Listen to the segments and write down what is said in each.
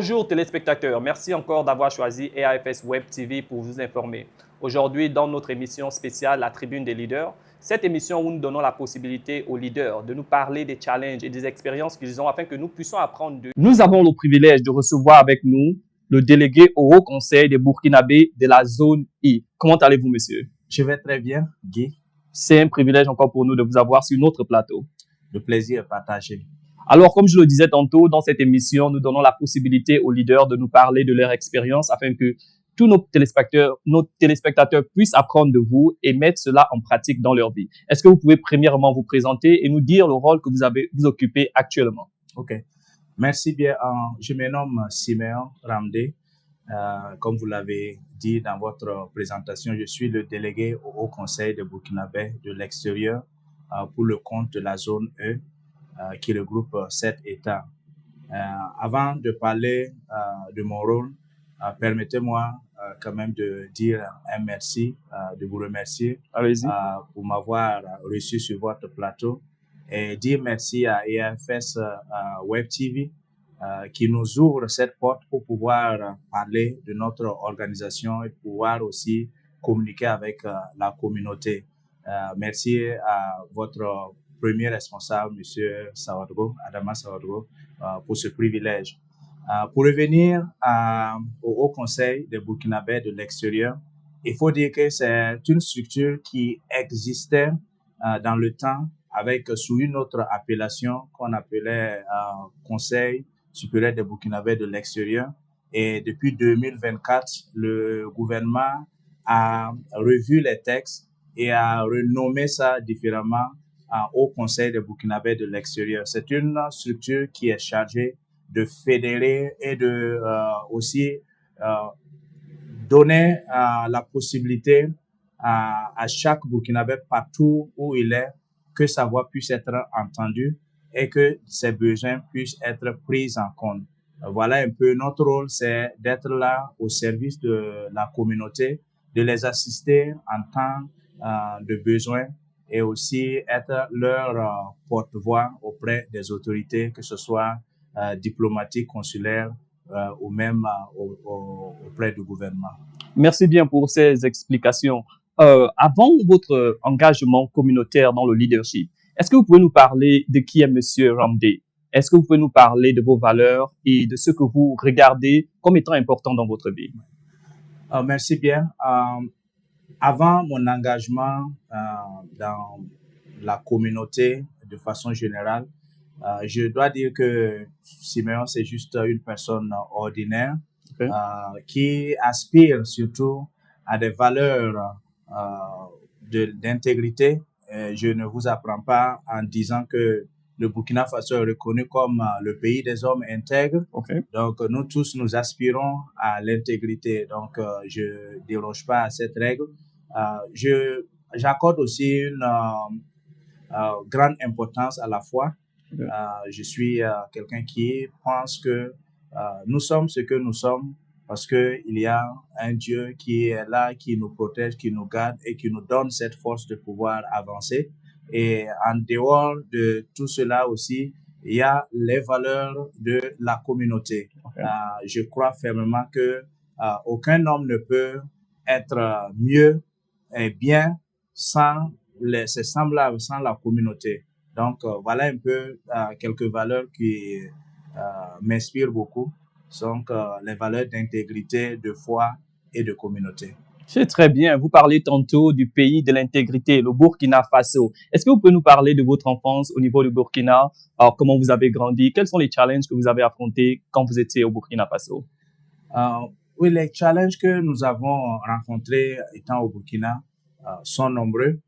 Bonjour téléspectateurs, merci encore d'avoir choisi EAFS Web TV pour vous informer. Aujourd'hui, dans notre émission spéciale La Tribune des leaders, cette émission où nous donnons la possibilité aux leaders de nous parler des challenges et des expériences qu'ils ont afin que nous puissions apprendre d'eux. Nous avons le privilège de recevoir avec nous le délégué au Haut Conseil des Burkinabés de la zone I. Comment allez-vous, monsieur? Je vais très bien, Guy. C'est un privilège encore pour nous de vous avoir sur notre plateau. Le plaisir est partagé. Alors, comme je le disais tantôt, dans cette émission, nous donnons la possibilité aux leaders de nous parler de leur expérience afin que tous nos téléspectateurs puissent apprendre de vous et mettre cela en pratique dans leur vie. Est-ce que vous pouvez premièrement vous présenter et nous dire le rôle que vous occupez actuellement? OK. Merci bien. Je me nomme Siméon Ramdé. Comme vous l'avez dit dans votre présentation, je suis le délégué au Haut Conseil de Burkinabé de l'extérieur pour le compte de la zone E qui regroupe 7 États. Avant de parler de mon rôle, permettez-moi quand même de dire un merci, de vous remercier pour m'avoir reçu sur votre plateau et dire merci à EAFS Web TV qui nous ouvre cette porte pour pouvoir parler de notre organisation et pouvoir aussi communiquer avec la communauté. Merci à votre premier responsable, M. Sawadgo, Adama Sawadgo, pour ce privilège. Pour revenir au Haut Conseil des Burkinabés de l'extérieur, il faut dire que c'est une structure qui existait dans le temps avec sous une autre appellation qu'on appelait Conseil supérieur des Burkinabés de l'extérieur. Et depuis 2024, le gouvernement a revu les textes et a renommé ça différemment au Conseil des Burkinabés de l'extérieur. C'est une structure qui est chargée de fédérer et de aussi donner la possibilité à chaque Burkinabé partout où il est que sa voix puisse être entendue et que ses besoins puissent être pris en compte. Voilà un peu notre rôle, c'est d'être là au service de la communauté, de les assister en temps de besoin et aussi être leur porte-voix auprès des autorités, que ce soit diplomatiques, consulaires ou même auprès du gouvernement. Merci bien pour ces explications. Avant votre engagement communautaire dans le leadership, est-ce que vous pouvez nous parler de qui est Monsieur Ramdé? Est-ce que vous pouvez nous parler de vos valeurs et de ce que vous regardez comme étant important dans votre vie? Merci bien. Avant mon engagement dans la communauté de façon générale, je dois dire que Siméon, c'est juste une personne ordinaire qui aspire surtout à des valeurs d'intégrité. Je ne vous apprends pas en disant que le Burkina Faso est reconnu comme le pays des hommes intègres. Donc, nous tous, nous aspirons à l'intégrité. Donc, je ne déroge pas à cette règle. J'accorde aussi une grande importance à la foi. Je suis quelqu'un qui pense que nous sommes ce que nous sommes parce qu'il y a un Dieu qui est là, qui nous protège, qui nous garde et qui nous donne cette force de pouvoir avancer. Et en dehors de tout cela aussi, il y a les valeurs de la communauté. Je crois fermement que aucun homme ne peut être mieux et bien sans ses semblables, sans la communauté. Donc, voilà un peu quelques valeurs qui m'inspirent beaucoup. Donc, les valeurs d'intégrité, de foi et de communauté. C'est très bien. Vous parlez tantôt du pays de l'intégrité, le Burkina Faso. Est-ce que vous pouvez nous parler de votre enfance au niveau du Burkina? Alors, comment vous avez grandi? Quels sont les challenges que vous avez affrontés quand vous étiez au Burkina Faso? Oui, les challenges que nous avons rencontrés étant au Burkina sont nombreux.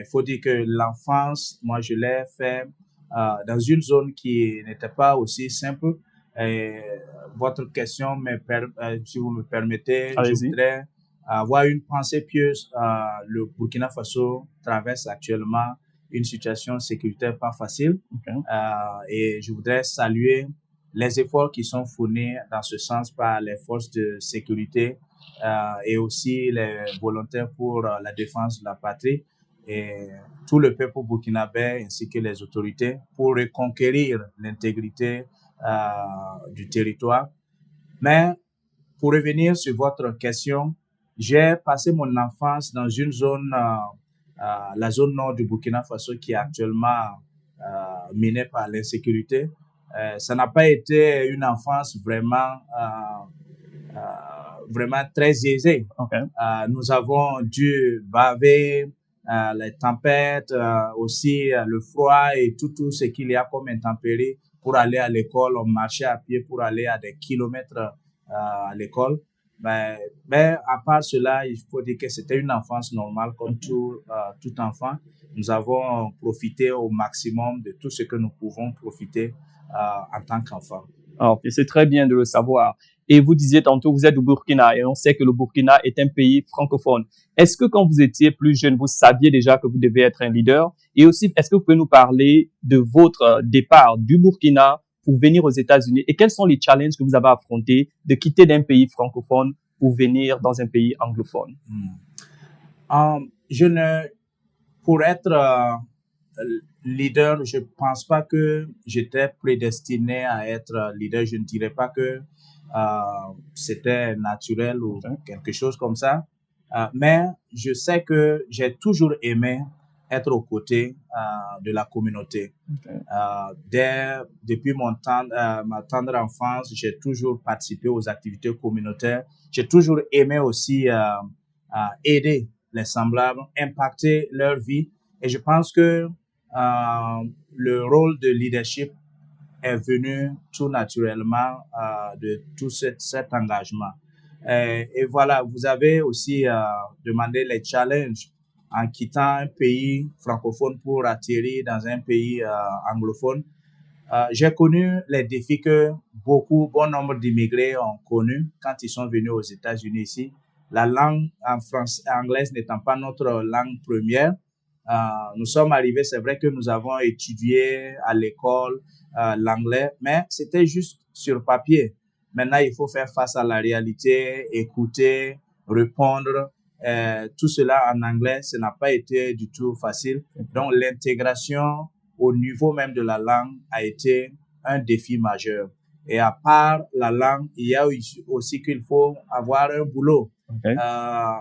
Il faut dire que l'enfance, moi, je l'ai fait dans une zone qui n'était pas aussi simple. Et votre question, si vous me permettez, je voudrais avoir une pensée pieuse. Le Burkina Faso traverse actuellement une situation sécuritaire pas facile. Et je voudrais saluer les efforts qui sont fournis dans ce sens par les forces de sécurité et aussi les volontaires pour la défense de la patrie et tout le peuple burkinabé ainsi que les autorités pour reconquérir l'intégrité du territoire. Mais pour revenir sur votre question, j'ai passé mon enfance dans une zone, la zone nord du Burkina Faso, qui est actuellement minée par l'insécurité. Ça n'a pas été une enfance vraiment très aisée. Okay. Nous avons dû baver les tempêtes, aussi le froid et tout ce qu'il y a comme intempéries pour aller à l'école. On marchait à pied pour aller à des kilomètres à l'école. Mais à part cela, il faut dire que c'était une enfance normale comme tout enfant. Nous avons profité au maximum de tout ce que nous pouvons profiter en tant qu'enfant. Ok, c'est très bien de le savoir. Et vous disiez tantôt, vous êtes au Burkina et on sait que le Burkina est un pays francophone. Est-ce que quand vous étiez plus jeune, vous saviez déjà que vous devez être un leader? Et aussi, est-ce que vous pouvez nous parler de votre départ du Burkina pour venir aux États-Unis et quels sont les challenges que vous avez affrontés de quitter d'un pays francophone pour venir dans un pays anglophone? Je ne, pour être leader, je pense pas que j'étais prédestiné à être leader. Je ne dirais pas que c'était naturel ou quelque chose comme ça. Mais je sais que j'ai toujours aimé être aux côtés de la communauté. Depuis ma tendre enfance, j'ai toujours participé aux activités communautaires. J'ai toujours aimé aussi aider les semblables, impacter leur vie. Et je pense que le rôle de leadership est venu tout naturellement de tout cet engagement. Et voilà, vous avez aussi demandé les challenges en quittant un pays francophone pour atterrir dans un pays anglophone. J'ai connu les défis que bon nombre d'immigrés ont connus quand ils sont venus aux États-Unis ici. La langue anglaise n'étant pas notre langue première, nous sommes arrivés, c'est vrai que nous avons étudié à l'école l'anglais, mais c'était juste sur papier. Maintenant, il faut faire face à la réalité, écouter, répondre. Tout cela en anglais, ça n'a pas été du tout facile. Donc, l'intégration au niveau même de la langue a été un défi majeur. Et à part la langue, il y a aussi qu'il faut avoir un boulot. Okay.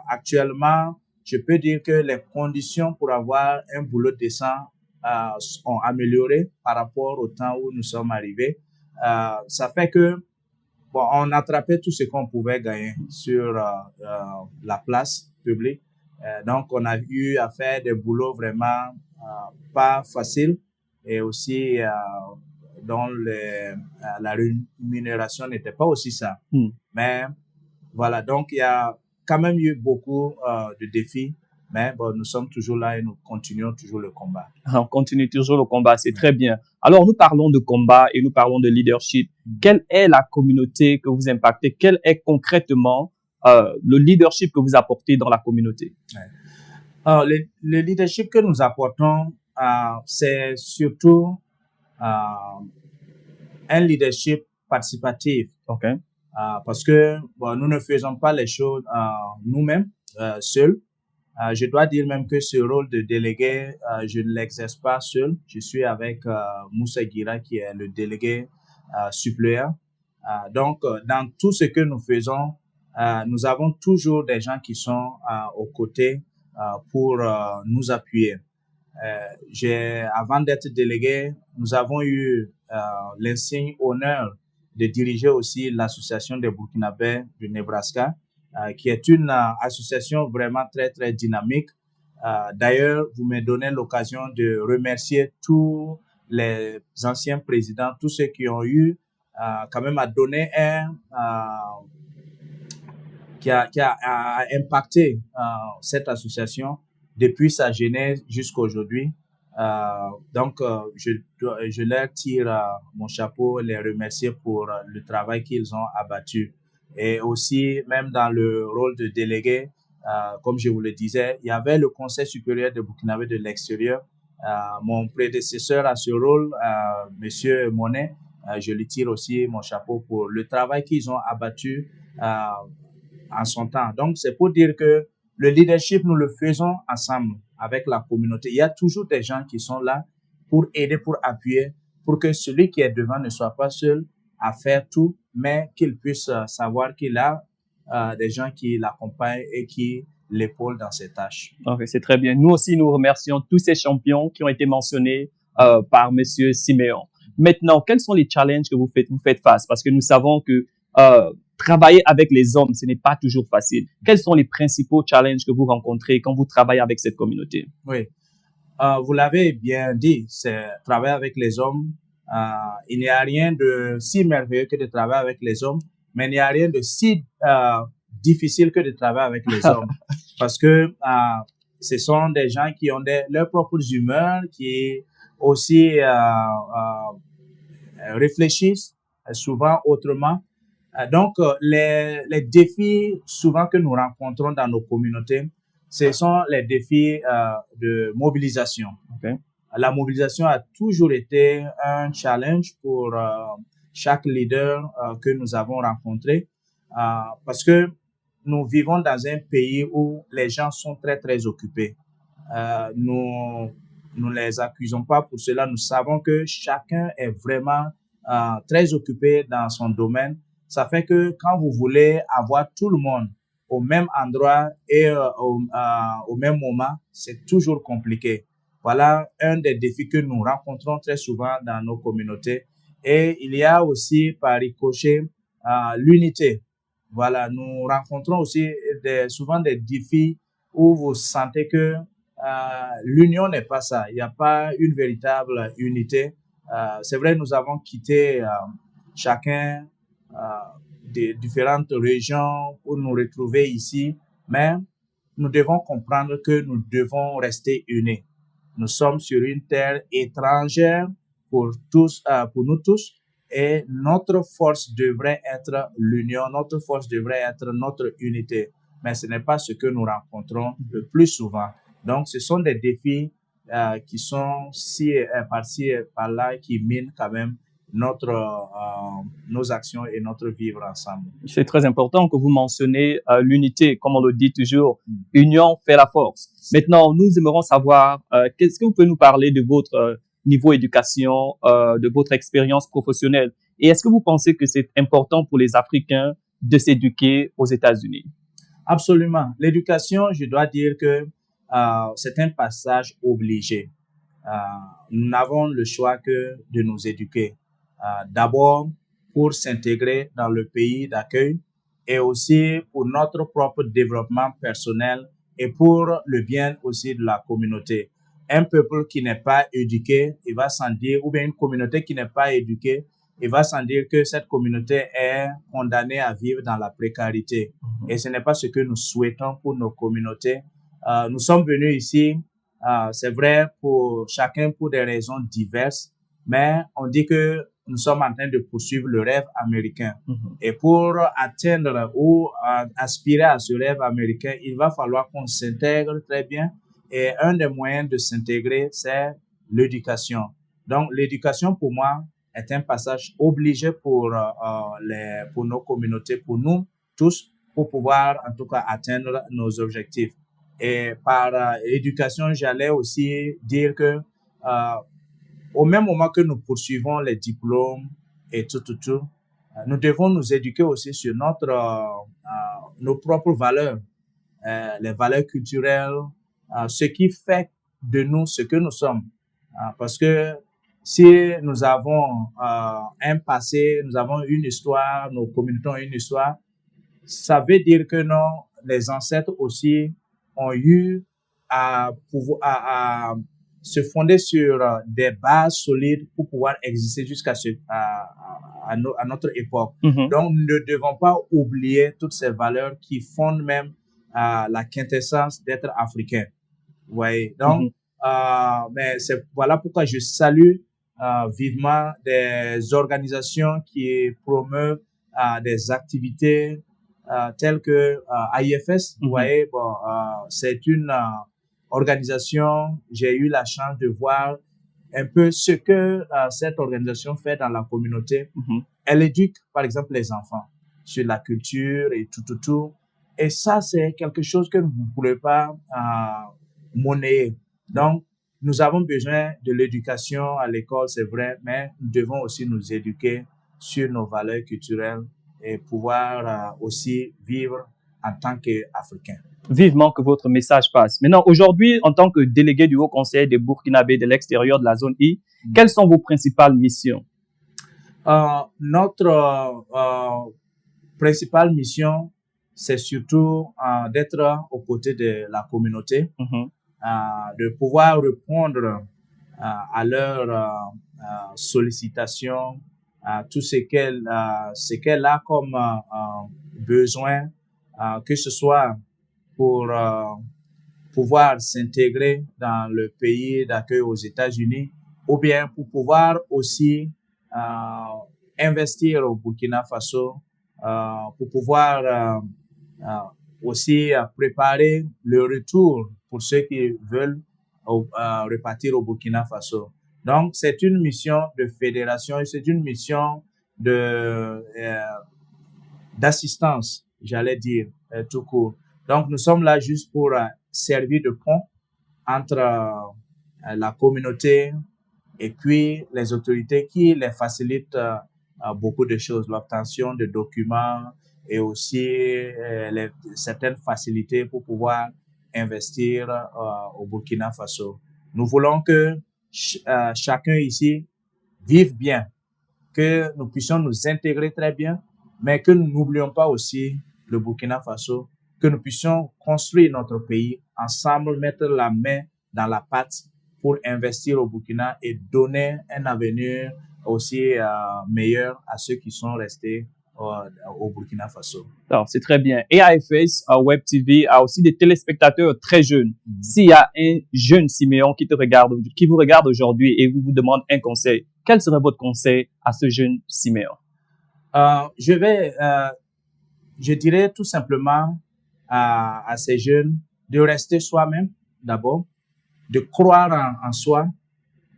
Actuellement, je peux dire que les conditions pour avoir un boulot décent ont amélioré par rapport au temps où nous sommes arrivés. Ça fait que on attrapait tout ce qu'on pouvait gagner sur la place publique. Donc, on a eu à faire des boulots vraiment pas faciles et aussi dont la rémunération n'était pas aussi ça. Mais voilà, donc il y a quand même eu beaucoup de défis, mais bon, nous sommes toujours là et nous continuons toujours le combat. On continue toujours le combat, c'est très bien. Alors, nous parlons de combat et nous parlons de leadership. Quelle est la communauté que vous impactez? Quel est concrètement le leadership que vous apportez dans la communauté? Le leadership que nous apportons, c'est surtout un leadership participatif. Okay. Parce que nous ne faisons pas les choses nous-mêmes, seuls. Je dois dire même que ce rôle de délégué, je ne l'exerce pas seul. Je suis avec Moussa Guira, qui est le délégué suppléant. Donc, dans tout ce que nous faisons, nous avons toujours des gens qui sont aux côtés pour nous appuyer. Avant d'être délégué, nous avons eu l'insigne honneur de diriger aussi l'association des Burkinabés du Nebraska, qui est une association vraiment très, très dynamique. D'ailleurs, vous me donnez l'occasion de remercier tous les anciens présidents, tous ceux qui ont eu quand même à donner qui a impacté cette association depuis sa genèse jusqu'à aujourd'hui. Donc, je leur tire mon chapeau, les remercier pour le travail qu'ils ont abattu. Et aussi, même dans le rôle de délégué, comme je vous le disais, il y avait le Conseil supérieur de Burkinabé de l'extérieur. Mon prédécesseur à ce rôle, Monsieur Monet, je lui tire aussi mon chapeau pour le travail qu'ils ont abattu en son temps. Donc, c'est pour dire que le leadership, nous le faisons ensemble avec la communauté. Il y a toujours des gens qui sont là pour aider, pour appuyer, pour que celui qui est devant ne soit pas seul à faire tout, mais qu'il puisse savoir qu'il a des gens qui l'accompagnent et qui l'épaulent dans ses tâches. Ok, c'est très bien. Nous aussi, nous remercions tous ces champions qui ont été mentionnés par Monsieur Siméon. Maintenant, quels sont les challenges que vous faites face? Parce que nous savons que travailler avec les hommes, ce n'est pas toujours facile. Quels sont les principaux challenges que vous rencontrez quand vous travaillez avec cette communauté? Oui, vous l'avez bien dit, c'est travailler avec les hommes. Il n'y a rien de si merveilleux que de travailler avec les hommes, mais il n'y a rien de si difficile que de travailler avec les hommes. Parce que ce sont des gens qui ont leurs propres humeurs, qui aussi réfléchissent souvent autrement. Donc, les défis souvent que nous rencontrons dans nos communautés, ce sont les défis de mobilisation. Okay. La mobilisation a toujours été un challenge pour chaque leader que nous avons rencontré parce que nous vivons dans un pays où les gens sont très, très occupés. Nous ne les accusons pas pour cela. Nous savons que chacun est vraiment très occupé dans son domaine. Ça fait que quand vous voulez avoir tout le monde au même endroit et au même moment, c'est toujours compliqué. Voilà un des défis que nous rencontrons très souvent dans nos communautés. Et il y a aussi par ricochet l'unité. Voilà, nous rencontrons aussi souvent des défis où vous sentez que l'union n'est pas ça. Il n'y a pas une véritable unité. C'est vrai, nous avons quitté chacun des différentes régions pour nous retrouver ici, mais nous devons comprendre que nous devons rester unis. Nous sommes sur une terre étrangère pour nous tous, et notre force devrait être l'union, notre force devrait être notre unité. Mais ce n'est pas ce que nous rencontrons le plus souvent. Donc, ce sont des défis qui sont par-ci et par-là, qui minent quand même nos actions et notre vivre ensemble. C'est très important que vous mentionnez l'unité, comme on le dit toujours, union fait la force. Maintenant, nous aimerons savoir, qu'est-ce que vous pouvez nous parler de votre niveau éducation, de votre expérience professionnelle, et est-ce que vous pensez que c'est important pour les Africains de s'éduquer aux États-Unis? Absolument. L'éducation, je dois dire que c'est un passage obligé. Nous n'avons le choix que de nous éduquer. D'abord pour s'intégrer dans le pays d'accueil et aussi pour notre propre développement personnel et pour le bien aussi de la communauté. Un peuple qui n'est pas éduqué, il va sans dire, ou bien une communauté qui n'est pas éduquée, il va sans dire que cette communauté est condamnée à vivre dans la précarité. Et ce n'est pas ce que nous souhaitons pour nos communautés. Nous sommes venus ici, c'est vrai, pour chacun pour des raisons diverses, mais on dit que nous sommes en train de poursuivre le rêve américain. Et pour atteindre ou aspirer à ce rêve américain, il va falloir qu'on s'intègre très bien. Et un des moyens de s'intégrer, c'est l'éducation. Donc, l'éducation, pour moi, est un passage obligé pour nos communautés, pour nous tous, pour pouvoir, en tout cas, atteindre nos objectifs. Et par éducation, j'allais aussi dire que au même moment que nous poursuivons les diplômes et tout, nous devons nous éduquer aussi sur nos propres valeurs, les valeurs culturelles, ce qui fait de nous ce que nous sommes. Parce que si nous avons un passé, nous avons une histoire, nos communautés ont une histoire, ça veut dire que les ancêtres aussi ont eu à se fonder sur des bases solides pour pouvoir exister jusqu'à notre époque. Donc, nous ne devons pas oublier toutes ces valeurs qui fondent même la quintessence d'être africain. Ouais. Donc, mais voilà pourquoi je salue vivement des organisations qui promeuvent des activités telles que IFS. Vous voyez, bon, c'est une organisation, j'ai eu la chance de voir un peu ce que cette organisation fait dans la communauté. Elle éduque, par exemple, les enfants sur la culture et tout. Et ça, c'est quelque chose que vous ne pourrez pas monnayer. Donc, nous avons besoin de l'éducation à l'école, c'est vrai, mais nous devons aussi nous éduquer sur nos valeurs culturelles et pouvoir aussi vivre en tant qu'Africains. Vivement que votre message passe. Maintenant, aujourd'hui, en tant que délégué du Haut Conseil des Burkinabés de l'extérieur de la zone I, quelles sont vos principales missions? Notre principale mission, c'est surtout d'être aux côtés de la communauté, de pouvoir répondre à leurs sollicitations, à tout ce qu'elle a comme besoin, que ce soit pour pouvoir s'intégrer dans le pays d'accueil aux États-Unis ou bien pour pouvoir aussi investir au Burkina Faso, pour pouvoir aussi préparer le retour pour ceux qui veulent repartir au Burkina Faso. Donc, c'est une mission de fédération et c'est une mission d'assistance, j'allais dire, tout court. Donc, nous sommes là juste pour servir de pont entre la communauté et puis les autorités qui les facilitent beaucoup de choses, l'obtention de documents et aussi certaines facilités pour pouvoir investir au Burkina Faso. Nous voulons que chacun ici vive bien, que nous puissions nous intégrer très bien, mais que nous n'oublions pas aussi le Burkina Faso, que nous puissions construire notre pays ensemble, mettre la main dans la pâte pour investir au Burkina et donner un avenir aussi meilleur à ceux qui sont restés au Burkina Faso. Alors, c'est très bien. AIFS Web TV a aussi des téléspectateurs très jeunes. S'il y a un jeune Siméon qui vous regarde aujourd'hui et vous demande un conseil, quel serait votre conseil à ce jeune Siméon? Je dirais tout simplement à ces jeunes de rester soi-même d'abord, de croire en soi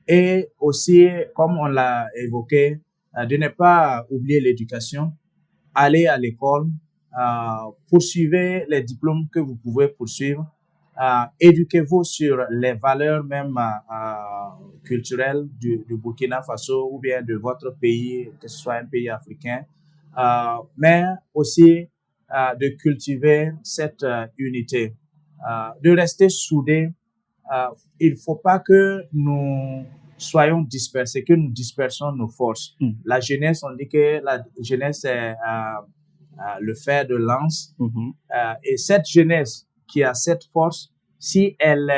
et aussi, comme on l'a évoqué, de ne pas oublier l'éducation, aller à l'école, poursuivez les diplômes que vous pouvez poursuivre, éduquez-vous sur les valeurs même culturelles du Burkina Faso ou bien de votre pays, que ce soit un pays africain, mais aussi de cultiver cette unité, de rester soudés. Il ne faut pas que nous soyons dispersés, que nous dispersons nos forces. La jeunesse, on dit que la jeunesse est le fer de lance. Et cette jeunesse qui a cette force, si elle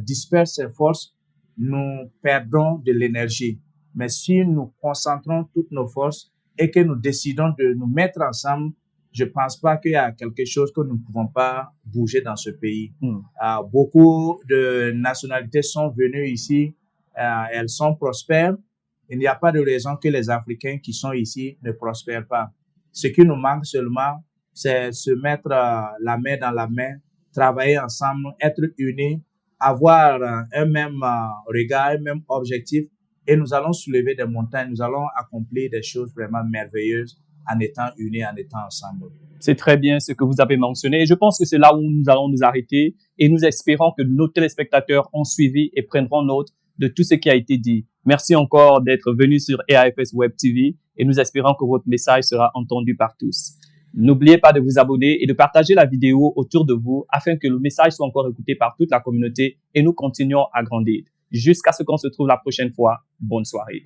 disperse ses forces, nous perdons de l'énergie. Mais si nous concentrons toutes nos forces et que nous décidons de nous mettre ensemble, je ne pense pas qu'il y a quelque chose que nous ne pouvons pas bouger dans ce pays. Beaucoup de nationalités sont venues ici, elles sont prospères. Il n'y a pas de raison que les Africains qui sont ici ne prospèrent pas. Ce qui nous manque seulement, c'est se mettre la main dans la main, travailler ensemble, être unis, avoir un même regard, un même objectif, et nous allons soulever des montagnes, nous allons accomplir des choses vraiment merveilleuses en étant unis, en étant ensemble. C'est très bien ce que vous avez mentionné. Et je pense que c'est là où nous allons nous arrêter et nous espérons que nos téléspectateurs ont suivi et prendront note de tout ce qui a été dit. Merci encore d'être venu sur AIFS Web TV et nous espérons que votre message sera entendu par tous. N'oubliez pas de vous abonner et de partager la vidéo autour de vous afin que le message soit encore écouté par toute la communauté et nous continuons à grandir. Jusqu'à ce qu'on se trouve la prochaine fois. Bonne soirée.